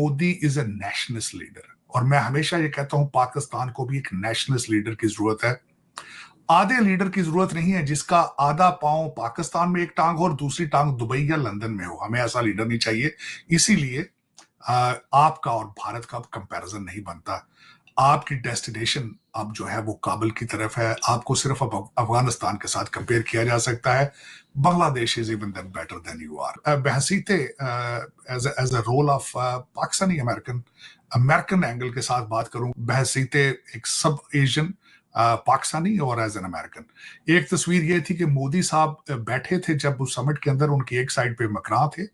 Modi is a nationalist leader, और मैं हमेशा ये कहता हूं पाकिस्तान को भी एक नेशनलिस्ट लीडर की जरूरत है। आधे लीडर की जरूरत नहीं है जिसका आधा पांव पाकिस्तान में एक टांग हो और दूसरी टांग दुबई या लंदन में हो। हमें ऐसा लीडर नहीं चाहिए। इसीलिए आपका और भारत का कंपैरिजन नहीं बनता। आपकी डेस्टिनेशन अब जो है वो काबुल की तरफ है। आपको सिर्फ अब अफगानिस्तान के साथ कंपेयर किया जा सकता है। Bangladesh is even then better than you are. बहसीते as a role of Pakistani American American angle के साथ बात करूं, बहसीते एक सब एशियन पाकिस्तानी और एज एन अमेरिकन, एक तस्वीर ये थी कि मोदी साहब बैठे थे जब उस समिट के अंदर, उनकी एक साइड पे मकरां थे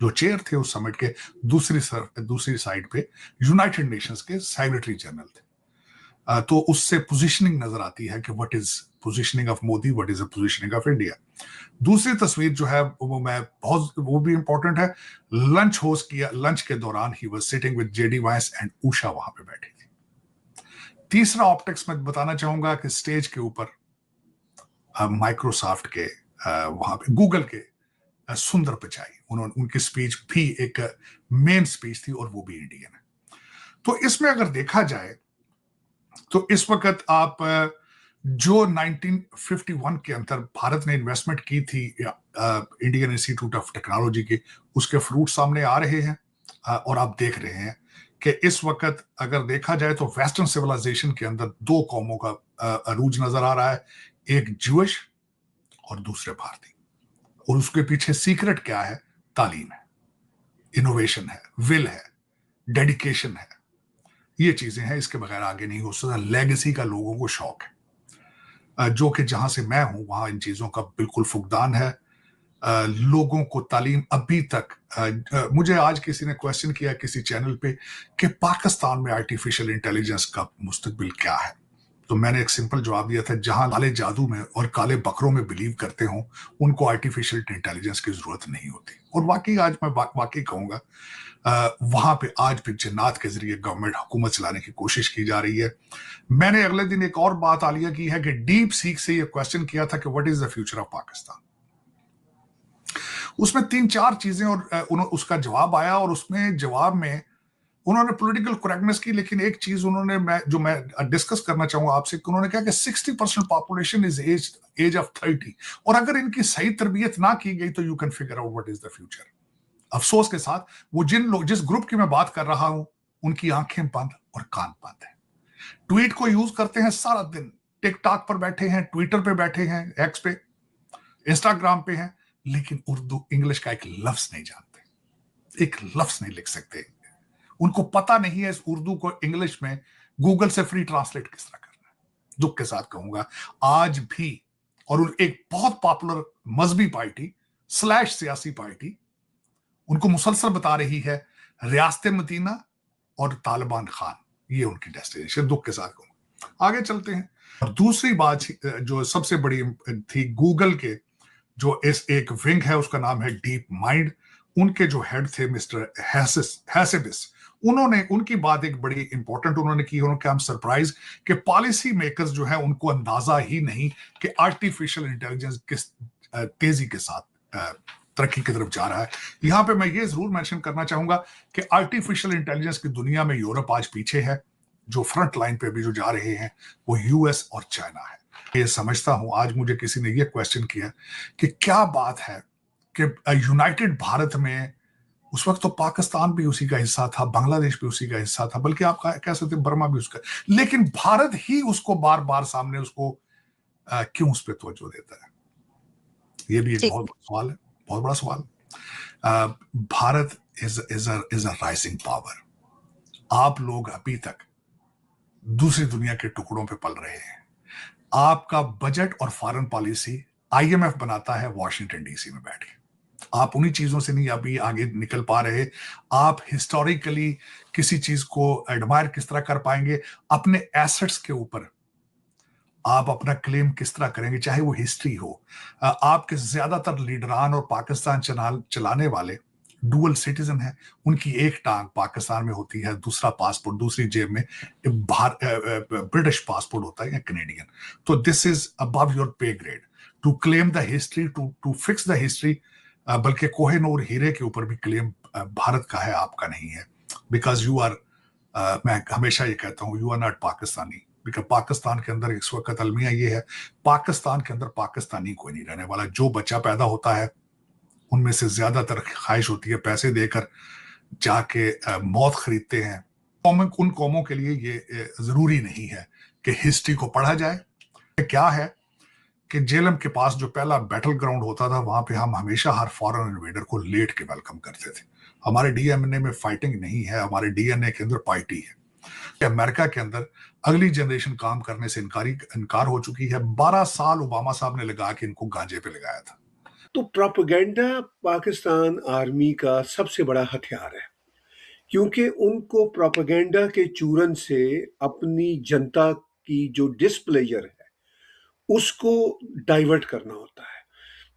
जो चेयर थे उस समिट के, दूसरी साइड पे यूनाइटेड नेशंस के सेक्रेटरी जनरल थे। तो उससे पोजीशनिंग नजर आती है कि what is positioning of Modi, what is the positioning of India. दूसरी तस्वीर जो है वो भी इंपॉर्टेंट है। लंच होस्ट किया, लंच के दौरान he was sitting with JD वांस एंड उषा वहां पे बैठी थी। तीसरा ऑप्टिक्स मैं बताना चाहूंगा कि स्टेज के ऊपर माइक्रोसॉफ्ट के वहां पे गूगल के सुंदर पिचाई, उनकी स्पीच भी एक मेन स्पीच थी और वो भी इंडियन है। तो इसमें अगर देखा जाए तो इस वक्त आप जो 1951 के अंदर भारत ने इन्वेस्टमेंट की थी इंडियन इंस्टीट्यूट ऑफ टेक्नोलॉजी के, उसके फ्रूट सामने आ रहे हैं। और आप देख रहे हैं कि इस वक्त अगर देखा जाए तो वेस्टर्न सिविलाइजेशन के अंदर दो कौमों का अरूज नजर आ रहा है, एक ज्यूइश और दूसरे भारतीय। और उसके पीछे सीक्रेट क्या है? तालीम है, इनोवेशन है, विल है, डेडिकेशन है, ये चीजें हैं। इसके बगैर आगे नहीं हो सकता। लेगेसी का लोगों को शौक है, जो कि जहां से मैं हूं वहां इन चीजों का बिल्कुल फुकदान है। लोगों को तालीम अभी तक मुझे आज किसी ने क्वेश्चन किया किसी चैनल पे कि पाकिस्तान में आर्टिफिशियल इंटेलिजेंस का मुस्तकबिल क्या है, तो मैंने एक सिंपल जवाब दिया था, जहां काले जादू में और काले बकरों में बिलीव करते हो उनको आर्टिफिशियल इंटेलिजेंस की जरूरत नहीं होती। और वाकई आज मैं वाकई कहूंगा वहां पे आज भी जिन्नात के जरिए गवर्नमेंट हुकूमत चलाने की कोशिश की जा रही है। मैंने अगले दिन एक और बात आलिया की है कि डीप सीक से ये क्वेश्चन किया था कि what is the future of Pakistan. उसमें 3-4 चीजें और उसका जवाब आया, और उसमें जवाब में उन्होंने पॉलिटिकल करेक्टनेस की, लेकिन एक चीज उन्होंने मैं डिस्कस करना चाहूंगा आपसे, कि उन्होंने कहा कि 60% पॉपुलेशन इज एज ऑफ 30, और अगर इनकी सही तरबियत ना की गई तो you can figure out what is the future. अफसोस के साथ वो जिस ग्रुप की मैं बात कर रहा हूं उनकी आंखें बंद और कान बंद है। ट्वीट को यूज करते हैं सारा दिन, टिकटॉक पर बैठे हैं, ट्विटर पे बैठे हैं, एक्स पे, इंस्टाग्राम पे हैं, लेकिन उर्दू इंग्लिश का एक लफ्ज नहीं जानते, एक लफ्ज नहीं लिख सकते। उनको पता नहीं है इस उर्दू को इंग्लिश में गूगल से फ्री ट्रांसलेट किस तरह करना है। दुख के साथ कहूंगा आज भी, और एक बहुत पॉपुलर मजहबी पार्टी स्लैश सियासी पार्टी उनको मुसलसल बता रही है रियासत मदीना और तालिबान खान, ये उनकी डेस्टिनेशन। दुख के साथ कहूंगा। आगे चलते हैं। और दूसरी बात जो सबसे बड़ी थी, गूगल के जो इस एक विंग है उसका नाम है डीप माइंड, उनके जो हेड थे मिस्टर हैसेबिस, उनकी बात एक बड़ी इंपॉर्टेंट उन्होंने की। उन्होंने कहा, हम सरप्राइज कि पॉलिसी मेकर्स जो है उनको अंदाजा ही नहीं कि आर्टिफिशियल इंटेलिजेंस किस तेजी के साथ तरक्की की तरफ जा रहा है। यहां पे मैं ये जरूर मेंशन करना चाहूंगा कि आर्टिफिशियल इंटेलिजेंस की दुनिया में यूरोप आज पीछे है। जो फ्रंट लाइन पे भी जो जा रहे हैं वो यूएस और चाइना है। ये समझता हूं, आज मुझे किसी ने ये क्वेश्चन किया कि क्या बात है कि यूनाइटेड भारत में, उस वक्त तो पाकिस्तान भी उसी का हिस्सा था, बांग्लादेश भी उसी का हिस्सा था, बल्कि आप कह सकते बर्मा भी उसका, लेकिन भारत ही उसको बार बार सामने उसको क्यों उस पर तवज्जो देता है? ये भी एक बहुत बड़ा सवाल है, बहुत बड़ा सवाल। Bharat is a rising power. आप लोग अभी तक दूसरी दुनिया के टुकड़ों पे पल रहे हैं। आपका बजट और फॉरेन पॉलिसी आईएमएफ बनाता है वॉशिंगटन डीसी में बैठ के। आप उन्हीं चीजों से नहीं अभी आगे निकल पा रहे। आप हिस्टोरिकली किसी चीज को एडमायर किस तरह कर पाएंगे, अपने एसेट्स के ऊपर आप अपना क्लेम किस तरह करेंगे, चाहे वो हिस्ट्री हो। आपके ज्यादातर लीडरान और पाकिस्तान चलाने वाले डुअल सिटीजन है। उनकी एक टांग पाकिस्तान में होती है, दूसरा पासपोर्ट दूसरी जेब में ब्रिटिश पासपोर्ट होता है या कैनेडियन। तो this is above your pay grade to claim the history, to fix the history. बल्कि कोहिनूर हीरे के ऊपर भी क्लेम भारत का है, आपका नहीं है, बिकॉज यू आर, मैं हमेशा ये कहता हूँ, you are not Pakistani. Because Pakistan के अंदर इस वक्त अलमिया ये है, पाकिस्तान के अंदर पाकिस्तानी कोई नहीं रहने वाला। जो बच्चा पैदा होता है उनमें से ज्यादातर ख्वाहिश होती है पैसे देकर जाके मौत खरीदते हैं। उन कौमों के लिए ये जरूरी नहीं है कि हिस्ट्री को पढ़ा जाए। क्या है कि जेलम के पास जो पहला बैटल ग्राउंड होता था, वहां पे हम हमेशा हर फॉरेन इन्वेडर को लेट के वेलकम करते थे। हमारे डीएनए में फाइटिंग नहीं है, हमारे डीएनए के अंदर पार्टी है। अमेरिका के अंदर अगली जनरेशन काम करने से इनकार हो चुकी है। 12 साल ओबामा साहब ने लगा के इनको गांजे पे लगाया था। तो प्रोपेगेंडा पाकिस्तान आर्मी का सबसे बड़ा हथियार है, क्योंकि उनको प्रोपेगेंडा के चूरन से अपनी जनता की जो डिस्प्लेजर है उसको डाइवर्ट करना होता है।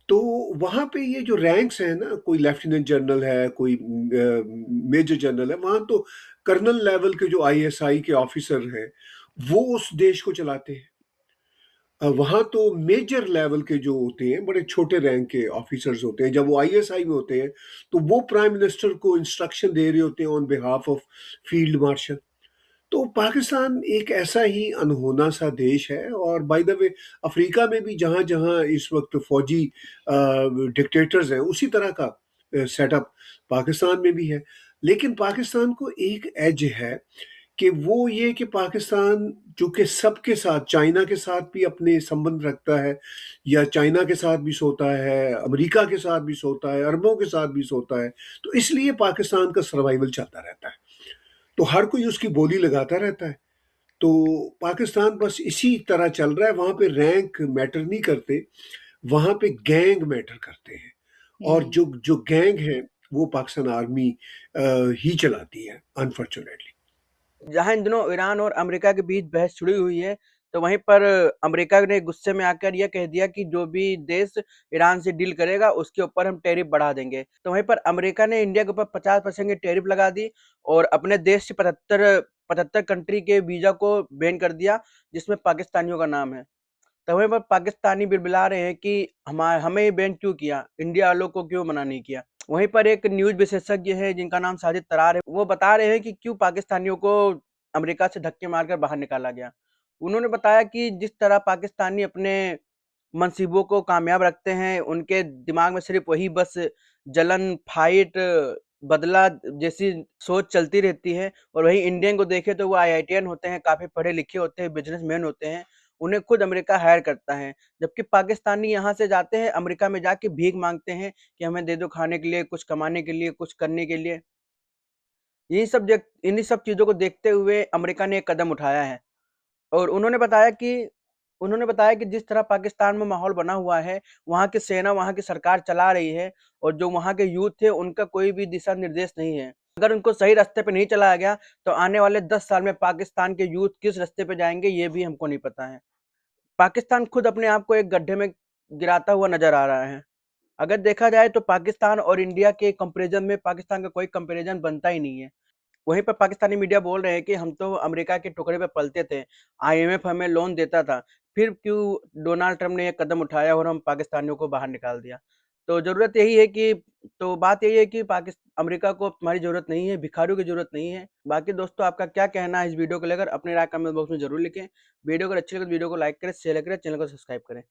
तो वहाँ पे ये जो रैंक्स हैं ना, कोई लेफ्टिनेंट जनरल है, कोई मेजर जनरल है, वहाँ तो कर्नल लेवल के जो आईएसआई के ऑफिसर हैं वो उस देश को चलाते हैं। वहाँ तो मेजर लेवल के जो होते हैं, बड़े छोटे रैंक के ऑफिसर्स होते हैं, जब वो आईएसआई में होते हैं तो वो प्राइम मिनिस्टर को इंस्ट्रक्शन दे रहे होते हैं on behalf of field marshal. तो पाकिस्तान एक ऐसा ही अनहोना सा देश है। और बाय द वे, अफ्रीका में भी जहाँ जहाँ इस वक्त फौजी डिक्टेटर्स हैं, उसी तरह का सेटअप पाकिस्तान में भी है। लेकिन पाकिस्तान को एक एज है कि वो ये कि पाकिस्तान चूँकि सबके साथ, चाइना के साथ भी अपने संबंध रखता है, या चाइना के साथ भी सोता है, अमेरिका के साथ भी सोता है, अरबों के साथ भी सोता है, तो इसलिए पाकिस्तान का सर्वाइवल चलता रहता है। तो हर कोई उसकी बोली लगाता रहता है। तो पाकिस्तान बस इसी तरह चल रहा है, वहाँ पे रैंक मैटर नहीं करते, वहाँ पे गैंग मैटर करते हैं। और जो जो गैंग है वो पाकिस्तान आर्मी ही चलाती है, अनफॉर्चुनेटली। जहाँ इन दिनों ईरान और अमेरिका के बीच बहस छिड़ी हुई है, तो वहीं पर अमेरिका ने गुस्से में आकर यह कह दिया कि जो भी देश ईरान से डील करेगा उसके ऊपर हम टैरिफ बढ़ा देंगे। तो वहीं पर अमेरिका ने इंडिया के ऊपर 50% की टैरिफ लगा दी और अपने देश से 75 कंट्री के वीजा को बैन कर दिया, जिसमें पाकिस्तानियों का नाम है। तो वहीं पर पाकिस्तानी बिलबिला रहे हैं कि हमें ये बैन क्यों किया, इंडिया वालों को क्यों मना नहीं किया। वहीं पर एक न्यूज़ विशेषज्ञ है जिनका नाम साजिद तरार है, वो बता रहे हैं कि क्यों पाकिस्तानियों को अमेरिका से धक्के मारकर बाहर निकाला गया। उन्होंने बताया कि जिस तरह पाकिस्तानी अपने मंसूबों को कामयाब रखते हैं, उनके दिमाग में सिर्फ़ वही बस जलन, फाइट, बदला जैसी सोच चलती रहती है। और वहीं इंडियन को देखें तो वो आईआईटीएन होते हैं, काफ़ी पढ़े-लिखे होते हैं, बिज़नेसमैन होते हैं, उन्हें खुद अमेरिका हायर करता है। जबकि पाकिस्तानी यहाँ से जाते हैं, अमेरिका में जाके भीख माँगते हैं कि हमें दे दो खाने के लिए, कुछ कमाने के लिए, कुछ करने के लिए। इन्हीं सब चीज़ों को देखते हुए अमेरिका ने एक कदम उठाया है। और उन्होंने बताया कि जिस तरह पाकिस्तान में माहौल बना हुआ है, वहाँ की सेना, वहाँ की सरकार चला रही है और जो वहाँ के यूथ है, उनका कोई भी दिशा निर्देश नहीं है। अगर उनको सही रास्ते पे नहीं चलाया गया, तो आने वाले 10 साल में पाकिस्तान के यूथ किस रास्ते पे जाएँगे, ये भी हमको नहीं पता है। पाकिस्तान खुद अपने आप को एक गड्ढे में गिराता हुआ नज़र आ रहा है। अगर देखा जाए तो पाकिस्तान और इंडिया के कंपैरिज़न में पाकिस्तान का कोई कंपैरिज़न बनता ही नहीं है। वहीं पर पाकिस्तानी मीडिया बोल रहे हैं कि हम तो अमेरिका के टुकड़े पे पलते थे, आईएमएफ हमें लोन देता था, फिर क्यों डोनाल्ड ट्रंप ने ये कदम उठाया और हम पाकिस्तानियों को बाहर निकाल दिया। तो ज़रूरत यही है कि तो बात यही है कि अमेरिका को अब तुम्हारी ज़रूरत नहीं है, भिखारियों की ज़रूरत नहीं है। बाकी दोस्तों, आपका क्या कहना है इस वीडियो को लेकर? अपनी राय कमेंट बॉक्स में ज़रूर लिखें। वीडियो अगर अच्छी लगे तो वीडियो को लाइक करें, शेयर करें, चैनल को सब्सक्राइब करें।